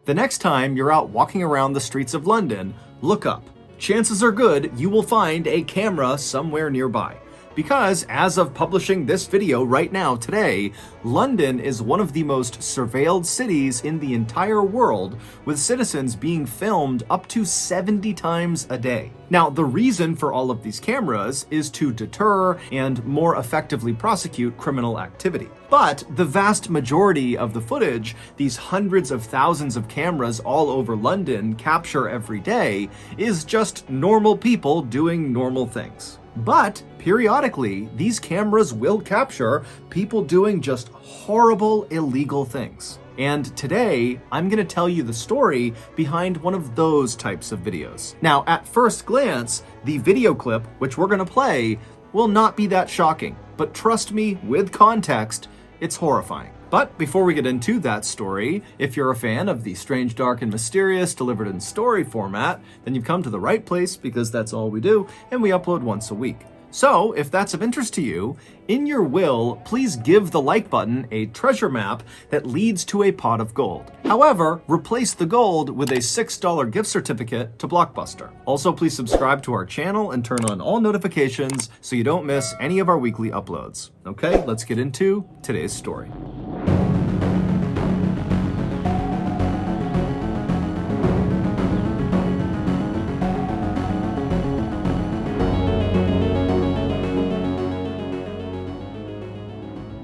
The next time you're out walking around the streets of London, look up. Chances are good you will find a camera somewhere nearby. Because as of publishing this video right now today, London is one of the most surveilled cities in the entire world, with citizens being filmed up to 70 times a day. Now, the reason for all of these cameras is to deter and more effectively prosecute criminal activity. But the vast majority of the footage these hundreds of thousands of cameras all over London capture every day is just normal people doing normal things. But periodically, these cameras will capture people doing just horrible, illegal things. And today, I'm going to tell you the story behind one of those types of videos. Now, at first glance, the video clip, which we're going to play, will not be that shocking. But trust me, with context, it's horrifying. But before we get into that story, if you're a fan of the strange, dark, and mysterious delivered in story format, then you've come to the right place because that's all we do, and we upload once a week. So, if that's of interest to you, in your will, please give the like button a treasure map that leads to a pot of gold. However, replace the gold with a $6 gift certificate to Blockbuster. Also, please subscribe to our channel and turn on all notifications so you don't miss any of our weekly uploads. Okay, let's get into today's story.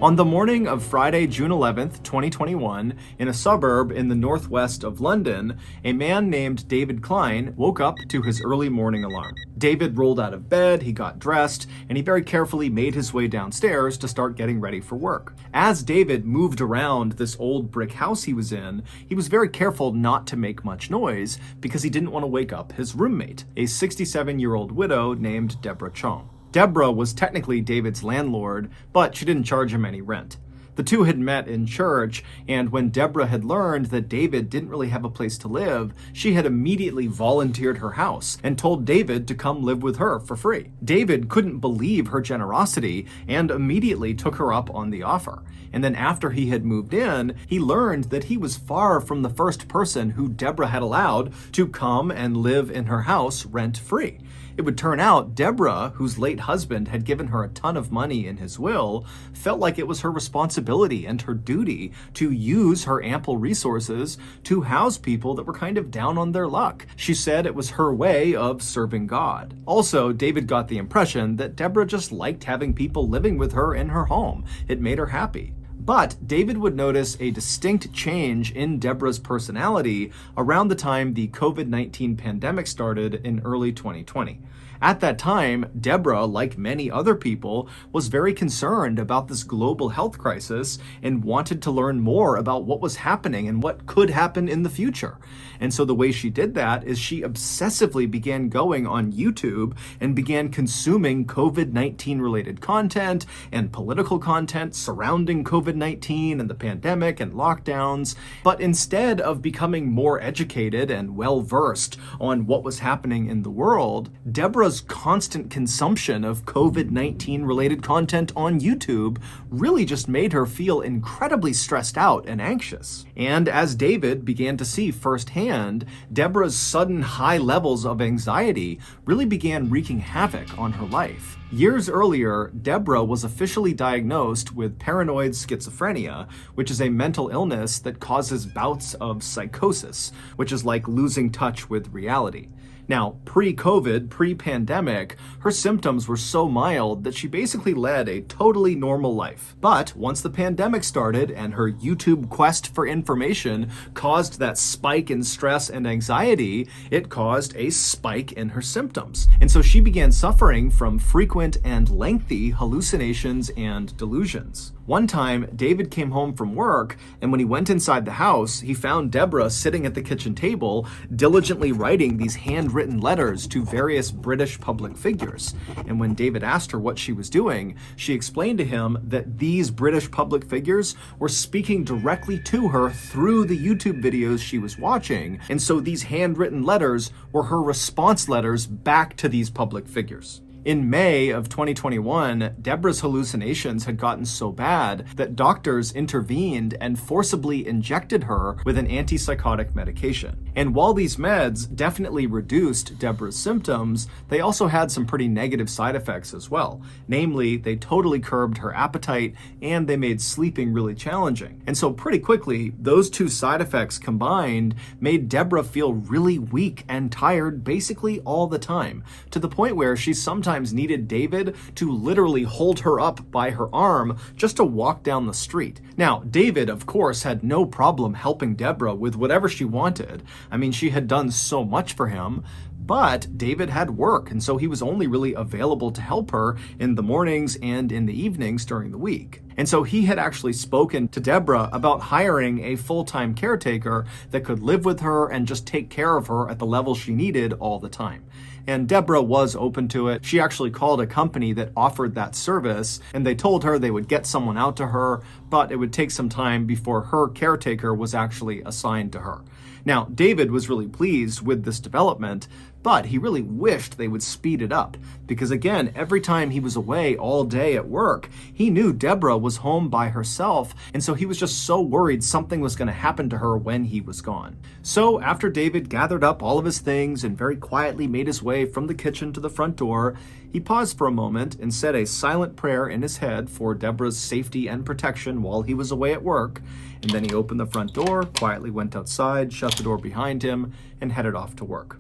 On the morning of Friday, June 11th, 2021, in a suburb in the northwest of London, a man named David Klein woke up to his early morning alarm. David rolled out of bed, he got dressed, and he very carefully made his way downstairs to start getting ready for work. As David moved around this old brick house he was in, he was very careful not to make much noise because he didn't want to wake up his roommate, a 67-year-old widow named Deborah Chong. Deborah was technically David's landlord, but she didn't charge him any rent. The two had met in church, and when Deborah had learned that David didn't really have a place to live, she had immediately volunteered her house and told David to come live with her for free. David couldn't believe her generosity and immediately took her up on the offer. And then after he had moved in, he learned that he was far from the first person who Deborah had allowed to come and live in her house rent-free. It would turn out Deborah, whose late husband had given her a ton of money in his will, felt like it was her responsibility and her duty to use her ample resources to house people that were kind of down on their luck. She said it was her way of serving God. Also, David got the impression that Deborah just liked having people living with her in her home. It made her happy. But David would notice a distinct change in Deborah's personality around the time the COVID-19 pandemic started in early 2020. At that time, Deborah, like many other people, was very concerned about this global health crisis and wanted to learn more about what was happening and what could happen in the future. And so the way she did that is she obsessively began going on YouTube and began consuming COVID-19 related content and political content surrounding COVID-19 and the pandemic and lockdowns. But instead of becoming more educated and well-versed on what was happening in the world, Deborah's constant consumption of COVID-19 related content on YouTube really just made her feel incredibly stressed out and anxious. And as David began to see firsthand, Deborah's sudden high levels of anxiety really began wreaking havoc on her life. Years earlier, Deborah was officially diagnosed with paranoid schizophrenia, which is a mental illness that causes bouts of psychosis, which is like losing touch with reality. Now, pre-COVID, pre-pandemic, her symptoms were so mild that she basically led a totally normal life. But once the pandemic started and her YouTube quest for information caused that spike in stress and anxiety, it caused a spike in her symptoms. And so she began suffering from frequent and lengthy hallucinations and delusions. One time, David came home from work, and when he went inside the house, he found Deborah sitting at the kitchen table, diligently writing these handwritten letters to various British public figures. And when David asked her what she was doing, she explained to him that these British public figures were speaking directly to her through the YouTube videos she was watching, and so these handwritten letters were her response letters back to these public figures. In May of 2021, Deborah's hallucinations had gotten so bad that doctors intervened and forcibly injected her with an antipsychotic medication. And while these meds definitely reduced Deborah's symptoms, they also had some pretty negative side effects as well. Namely, they totally curbed her appetite and they made sleeping really challenging. And so pretty quickly, those two side effects combined made Deborah feel really weak and tired basically all the time, to the point where she sometimes needed David to literally hold her up by her arm just to walk down the street. Now, David, of course, had no problem helping Deborah with whatever she wanted. I mean, she had done so much for him, but David had work, and so he was only really available to help her in the mornings and in the evenings during the week. And so he had actually spoken to Deborah about hiring a full-time caretaker that could live with her and just take care of her at the level she needed all the time. And Deborah was open to it. She actually called a company that offered that service, and they told her they would get someone out to her, but it would take some time before her caretaker was actually assigned to her. Now, David was really pleased with this development, but he really wished they would speed it up, because again, every time he was away all day at work, he knew Deborah was home by herself, and so he was just so worried something was going to happen to her when he was gone. So after David gathered up all of his things and very quietly made his way from the kitchen to the front door, he paused for a moment and said a silent prayer in his head for Deborah's safety and protection while he was away at work, and then he opened the front door, quietly went outside, shut the door behind him, and headed off to work.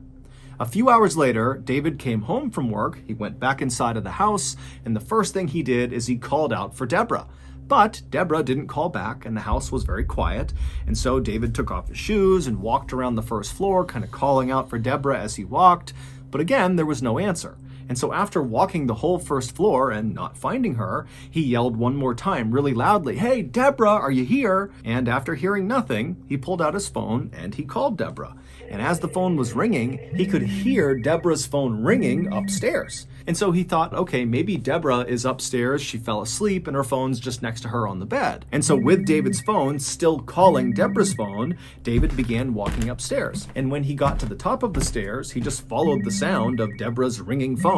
A few hours later, David came home from work, he went back inside of the house, and the first thing he did is he called out for Deborah. But Deborah didn't call back, and the house was very quiet, and so David took off his shoes and walked around the first floor, kind of calling out for Deborah as he walked, but again, there was no answer. And so after walking the whole first floor and not finding her, he yelled one more time really loudly, "Hey, Deborah, are you here?" And after hearing nothing, he pulled out his phone and he called Deborah. And as the phone was ringing, he could hear Deborah's phone ringing upstairs. And so he thought, okay, maybe Deborah is upstairs, she fell asleep, and her phone's just next to her on the bed. And so with David's phone still calling Deborah's phone, David began walking upstairs. And when he got to the top of the stairs, he just followed the sound of Deborah's ringing phone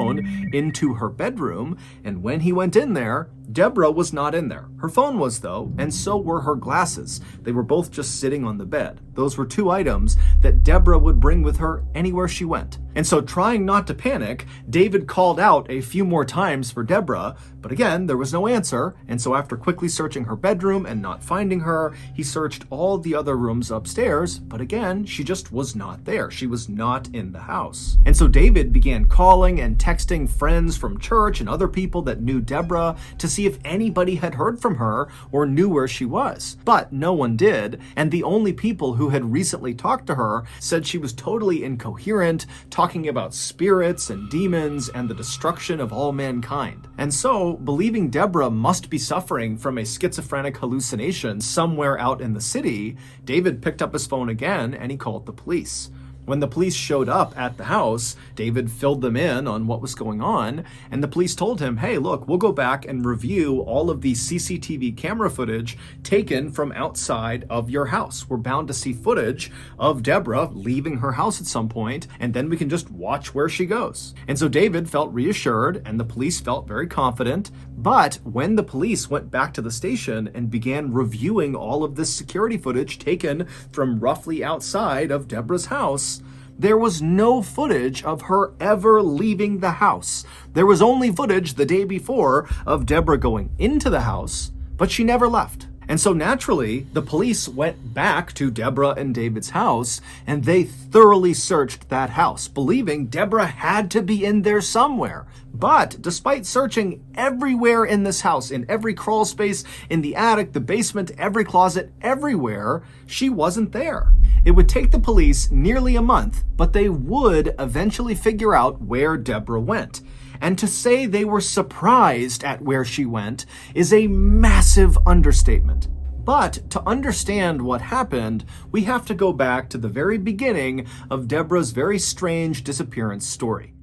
into her bedroom. And when he went in there, Deborah was not in there. Her phone was though, and so were her glasses. They were both just sitting on the bed. Those were two items that Deborah would bring with her anywhere she went. And so trying not to panic, David called out a few more times for Deborah, but again, there was no answer. And so after quickly searching her bedroom and not finding her, he searched all the other rooms upstairs, but again, she just was not there. She was not in the house. And so David began calling and texting friends from church and other people that knew Deborah to see if anybody had heard from her or knew where she was. But no one did, and the only people who had recently talked to her said she was totally incoherent, talking about spirits and demons and the destruction of all mankind. And so, believing Deborah must be suffering from a schizophrenic hallucination somewhere out in the city, David picked up his phone again and he called the police. When the police showed up at the house, David filled them in on what was going on, and the police told him, hey, look, we'll go back and review all of the CCTV camera footage taken from outside of your house. We're bound to see footage of Deborah leaving her house at some point, and then we can just watch where she goes. And so David felt reassured, and the police felt very confident, but when the police went back to the station and began reviewing all of this security footage taken from roughly outside of Deborah's house, there was no footage of her ever leaving the house. There was only footage the day before of Deborah going into the house, but she never left. And so naturally, the police went back to Deborah and David's house, and they thoroughly searched that house, believing Deborah had to be in there somewhere. But despite searching everywhere in this house, in every crawl space, in the attic, the basement, every closet, everywhere, she wasn't there. It would take the police nearly a month, but they would eventually figure out where Deborah went. And to say they were surprised at where she went is a massive understatement. But to understand what happened, we have to go back to the very beginning of Deborah's very strange disappearance story.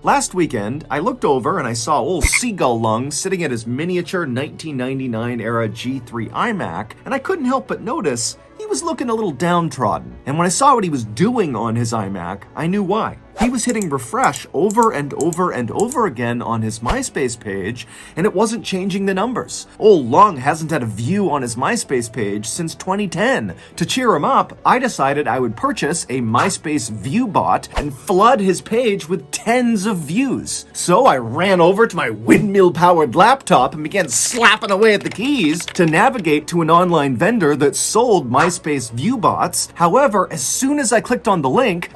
Last weekend, I looked over and I saw old Seagull Lung sitting at his miniature 1999 era G3 iMac, and I couldn't help but notice he was looking a little downtrodden. And when I saw what he was doing on his iMac, I knew why. He was hitting refresh over and over and over again on his MySpace page, and it wasn't changing the numbers. Old Lung hasn't had a view on his MySpace page since 2010. To cheer him up, I decided I would purchase a MySpace view bot and flood his page with tens of views. So I ran over to my windmill-powered laptop and began slapping away at the keys to navigate to an online vendor that sold MySpace view bots. However, as soon as I clicked on the link,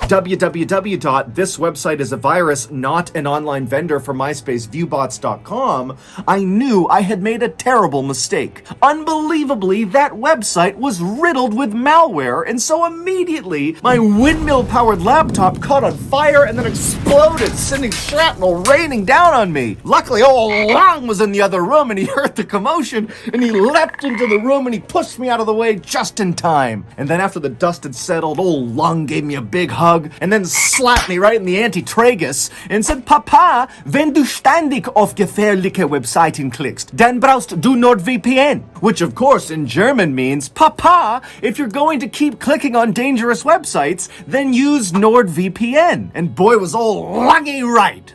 this website is a virus, not an online vendor for MySpace viewbots.com, I knew I had made a terrible mistake. Unbelievably, that website was riddled with malware, and so immediately my windmill-powered laptop caught on fire and then exploded, sending shrapnel raining down on me. Luckily, old Lung was in the other room and he heard the commotion and he leapt into the room and he pushed me out of the way just in time. And then after the dust had settled, old Lung gave me a big hug and then slapped me right in the anti-tragus and said, Papa, wenn du ständig auf gefährliche Webseiten klickst, dann brauchst du NordVPN. Which of course in German means, Papa, if you're going to keep clicking on dangerous websites, then use NordVPN. And boy was old Lungy right.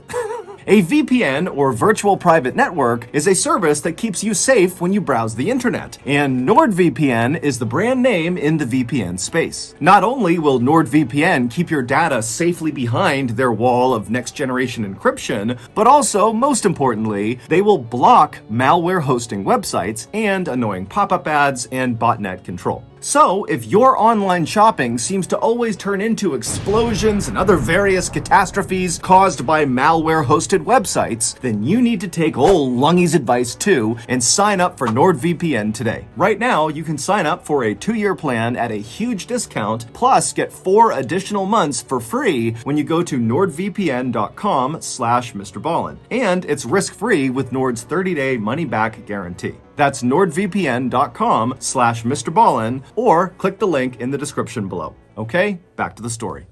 A VPN, or virtual private network, is a service that keeps you safe when you browse the internet, and NordVPN is the brand name in the VPN space. Not only will NordVPN keep your data safely behind their wall of next-generation encryption, but also, most importantly, they will block malware hosting websites and annoying pop-up ads and botnet control. So, if your online shopping seems to always turn into explosions and other various catastrophes caused by malware-hosted websites, then you need to take old Lungy's advice too and sign up for NordVPN today. Right now, you can sign up for a 2-year plan at a huge discount, plus get 4 additional months for free when you go to nordvpn.com/MrBallin. And it's risk-free with Nord's 30-day money-back guarantee. That's nordvpn.com/MrBallin, or click the link in the description below. Okay, back to the story.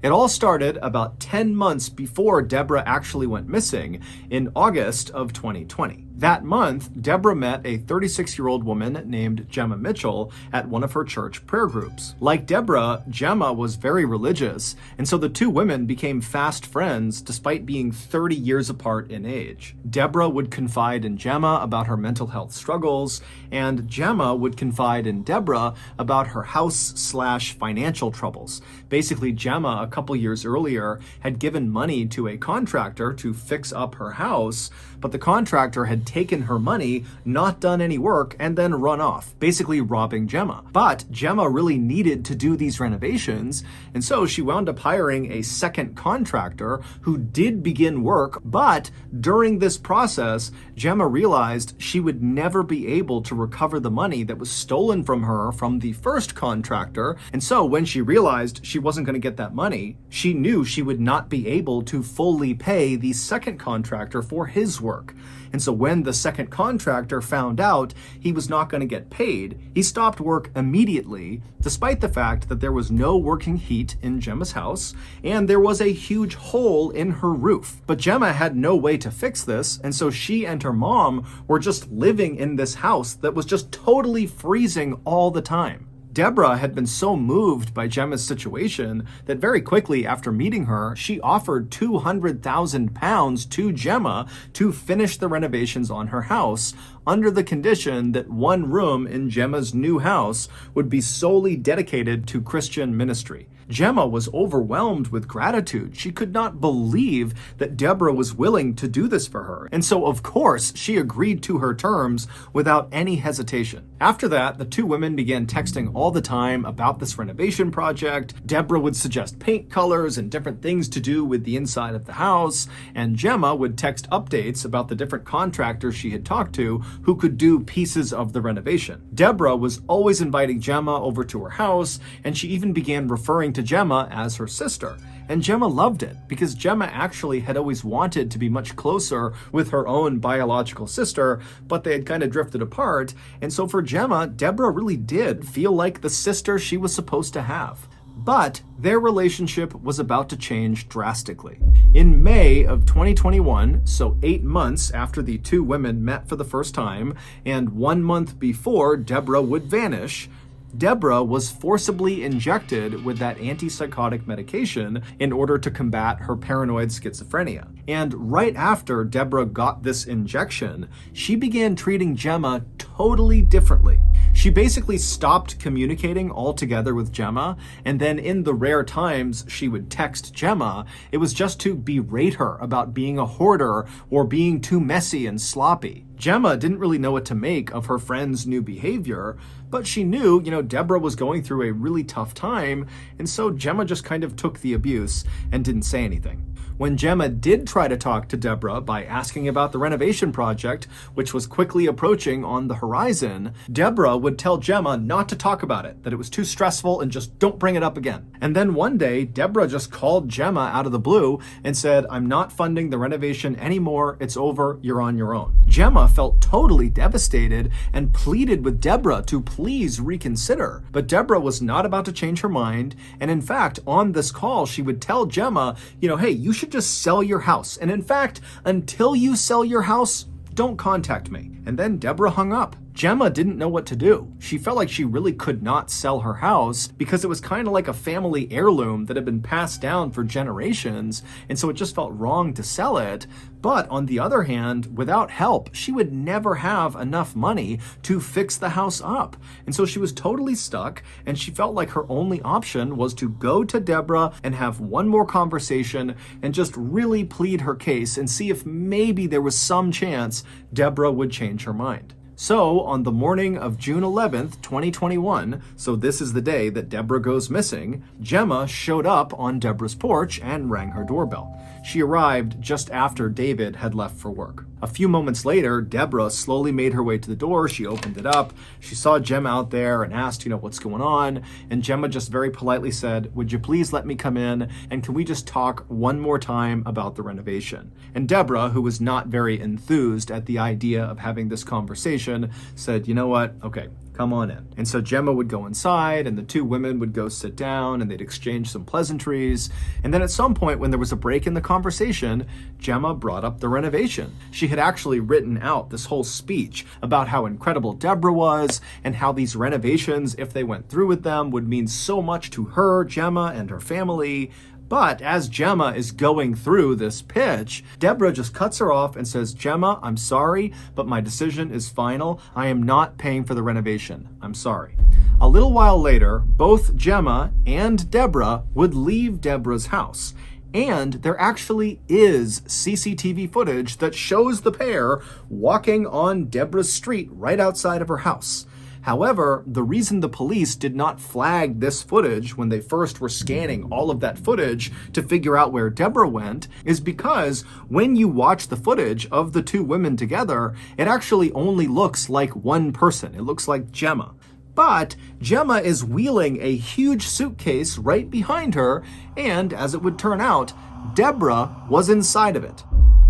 It all started about 10 months before Deborah actually went missing in August of 2020. That month, Deborah met a 36-year-old woman named Gemma Mitchell at one of her church prayer groups. Like Deborah, Gemma was very religious, and so the two women became fast friends despite being 30 years apart in age. Deborah would confide in Gemma about her mental health struggles, and Gemma would confide in Deborah about her house/financial troubles. Basically, Gemma, a couple years earlier, had given money to a contractor to fix up her house, but the contractor had taken her money, not done any work, and then run off, basically robbing Gemma. But Gemma really needed to do these renovations, and so she wound up hiring a second contractor who did begin work, but during this process, Gemma realized she would never be able to recover the money that was stolen from her from the first contractor, and so when she realized she wasn't going to get that money, she knew she would not be able to fully pay the second contractor for his work. And so when the second contractor found out he was not going to get paid, he stopped work immediately, despite the fact that there was no working heat in Gemma's house, and there was a huge hole in her roof. But Gemma had no way to fix this, and so she and her mom were just living in this house that was just totally freezing all the time. Deborah had been so moved by Gemma's situation that very quickly after meeting her, she offered £200,000 to Gemma to finish the renovations on her house, under the condition that one room in Gemma's new house would be solely dedicated to Christian ministry. Gemma was overwhelmed with gratitude. She could not believe that Deborah was willing to do this for her. And so, of course, she agreed to her terms without any hesitation. After that, the two women began texting all the time about this renovation project. Deborah would suggest paint colors and different things to do with the inside of the house, and Gemma would text updates about the different contractors she had talked to who could do pieces of the renovation. Deborah was always inviting Gemma over to her house, and she even began referring to Gemma as her sister. And Gemma loved it, because Gemma actually had always wanted to be much closer with her own biological sister, but they had kind of drifted apart, and so for Gemma, Deborah really did feel like the sister she was supposed to have. But their relationship was about to change drastically. In May of 2021, so 8 months after the two women met for the first time, and 1 month before Deborah would vanish, Deborah was forcibly injected with that antipsychotic medication in order to combat her paranoid schizophrenia. And right after Deborah got this injection, she began treating Gemma totally differently. She basically stopped communicating altogether with Gemma, and then in the rare times she would text Gemma, it was just to berate her about being a hoarder or being too messy and sloppy. Gemma didn't really know what to make of her friend's new behavior, but she knew, Deborah was going through a really tough time, and so Gemma just kind of took the abuse and didn't say anything. When Gemma did try to talk to Deborah by asking about the renovation project, which was quickly approaching on the horizon, Deborah would tell Gemma not to talk about it, that it was too stressful and just don't bring it up again. And then one day, Deborah just called Gemma out of the blue and said, "I'm not funding the renovation anymore, it's over, you're on your own." Gemma felt totally devastated and pleaded with Deborah to please reconsider. But Deborah was not about to change her mind, and in fact, on this call, she would tell Gemma, hey, you should just sell your house. And in fact, until you sell your house, don't contact me. And then Deborah hung up. Gemma didn't know what to do. She felt like she really could not sell her house because it was kind of like a family heirloom that had been passed down for generations, and so it just felt wrong to sell it. But on the other hand, without help, she would never have enough money to fix the house up. And so she was totally stuck, and she felt like her only option was to go to Deborah and have one more conversation and just really plead her case and see if maybe there was some chance Deborah would change her mind. So, on the morning of June 11th, 2021, so this is the day that Deborah goes missing, Gemma showed up on Deborah's porch and rang her doorbell. She arrived just after David had left for work. A few moments later, Deborah slowly made her way to the door. She opened it up. She saw Gemma out there and asked, what's going on? And Gemma just very politely said, "Would you please let me come in? And can we just talk one more time about the renovation?" And Deborah, who was not very enthused at the idea of having this conversation, said, "You know what? Okay, come on in." And so Gemma would go inside, and the two women would go sit down, and they'd exchange some pleasantries. And then at some point, when there was a break in the conversation, Gemma brought up the renovation. She had actually written out this whole speech about how incredible Deborah was, and how these renovations, if they went through with them, would mean so much to her, Gemma, and her family. But as Gemma is going through this pitch, Deborah just cuts her off and says, "Gemma, I'm sorry, but my decision is final. I am not paying for the renovation. I'm sorry." A little while later, both Gemma and Deborah would leave Deborah's house. And there actually is CCTV footage that shows the pair walking on Deborah's street right outside of her house. However, the reason the police did not flag this footage when they first were scanning all of that footage to figure out where Deborah went is because when you watch the footage of the two women together, it actually only looks like one person. It looks like Gemma. But Gemma is wheeling a huge suitcase right behind her, and as it would turn out, Deborah was inside of it.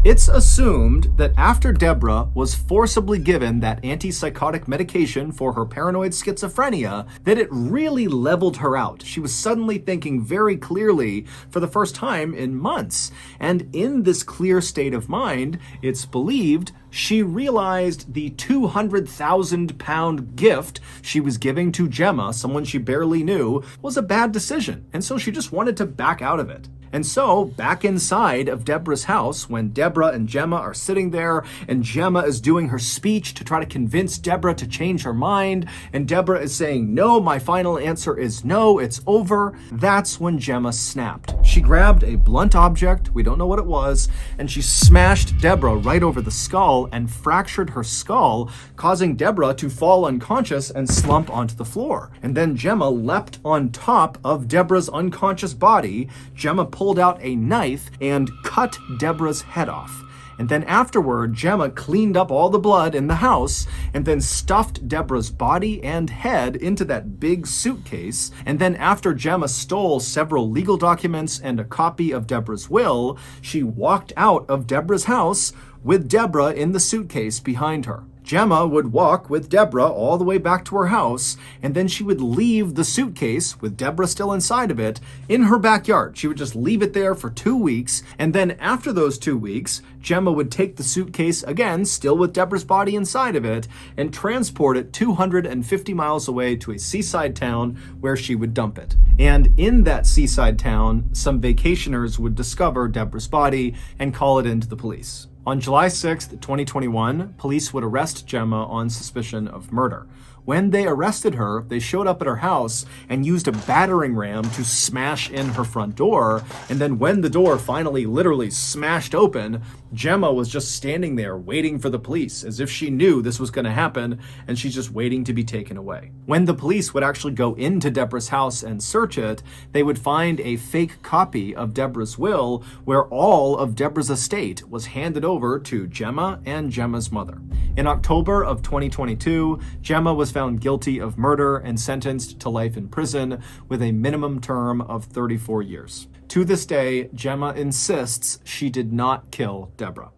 It's assumed that after Deborah was forcibly given that antipsychotic medication for her paranoid schizophrenia, that it really leveled her out. She was suddenly thinking very clearly for the first time in months. And in this clear state of mind, it's believed she realized the 200,000-pound gift she was giving to Gemma, someone she barely knew, was a bad decision. And so she just wanted to back out of it. And so, back inside of Deborah's house, when Deborah and Gemma are sitting there, and Gemma is doing her speech to try to convince Deborah to change her mind, and Deborah is saying, "No, my final answer is no, it's over," that's when Gemma snapped. She grabbed a blunt object, we don't know what it was, and she smashed Deborah right over the skull and fractured her skull, causing Deborah to fall unconscious and slump onto the floor. And then Gemma leapt on top of Deborah's unconscious body. Gemma pulled out a knife and cut Deborah's head off. And then afterward, Gemma cleaned up all the blood in the house and then stuffed Deborah's body and head into that big suitcase. And then after Gemma stole several legal documents and a copy of Deborah's will, she walked out of Deborah's house with Deborah in the suitcase behind her. Gemma would walk with Deborah all the way back to her house, and then she would leave the suitcase, with Deborah still inside of it, in her backyard. She would just leave it there for 2 weeks, and then after those 2 weeks, Gemma would take the suitcase again, still with Deborah's body inside of it, and transport it 250 miles away to a seaside town where she would dump it. And in that seaside town, some vacationers would discover Deborah's body and call it in to the police. On July 6th, 2021, police would arrest Gemma on suspicion of murder. When they arrested her, they showed up at her house and used a battering ram to smash in her front door. And then when the door finally literally smashed open, Gemma was just standing there waiting for the police, as if she knew this was going to happen and she's just waiting to be taken away. When the police would actually go into Deborah's house and search it, they would find a fake copy of Deborah's will where all of Deborah's estate was handed over to Gemma and Gemma's mother. In October of 2022, Gemma was found guilty of murder and sentenced to life in prison with a minimum term of 34 years. To this day, Gemma insists she did not kill Deborah.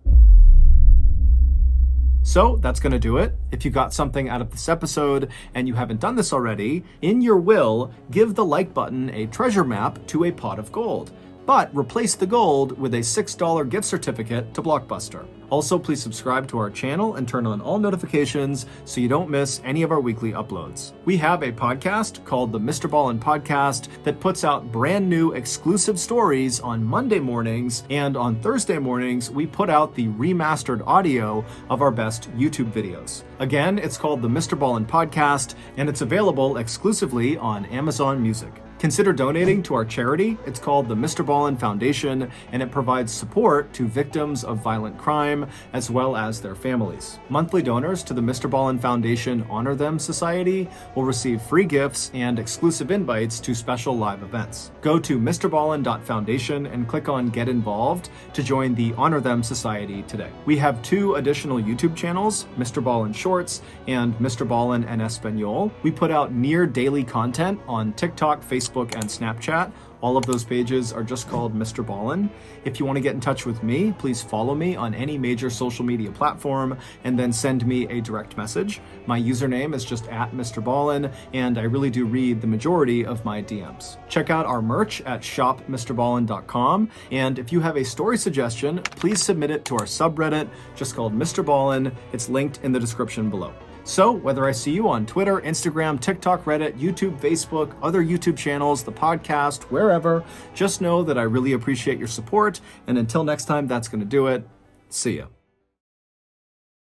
So that's going to do it. If you got something out of this episode and you haven't done this already, in your will, give the like button a treasure map to a pot of gold, but replace the gold with a $6 gift certificate to Blockbuster. Also, please subscribe to our channel and turn on all notifications so you don't miss any of our weekly uploads. We have a podcast called the Mr. Ballin Podcast that puts out brand new exclusive stories on Monday mornings, and on Thursday mornings, we put out the remastered audio of our best YouTube videos. Again, it's called the Mr. Ballin Podcast, and it's available exclusively on Amazon Music. Consider donating to our charity. It's called the Mr. Ballin Foundation, and it provides support to victims of violent crime as well as their families. Monthly donors to the Mr. Ballin Foundation Honor Them Society will receive free gifts and exclusive invites to special live events. Go to mrballin.foundation and click on Get Involved to join the Honor Them Society today. We have 2 additional YouTube channels, Mr. Ballin Shorts and Mr. Ballin en Espanol. We put out near daily content on TikTok, Facebook, and Snapchat. All of those pages are just called Mr. Ballin. If you want to get in touch with me, please follow me on any major social media platform and then send me a direct message. My username is just @Mr. Ballin, and I really do read the majority of my DMs. Check out our merch at shopmrballin.com, and if you have a story suggestion, please submit it to our subreddit just called Mr. Ballin. It's linked in the description below. So, whether I see you on Twitter, Instagram, TikTok, Reddit, YouTube, Facebook, other YouTube channels, the podcast, wherever, just know that I really appreciate your support. And until next time, that's going to do it. See ya.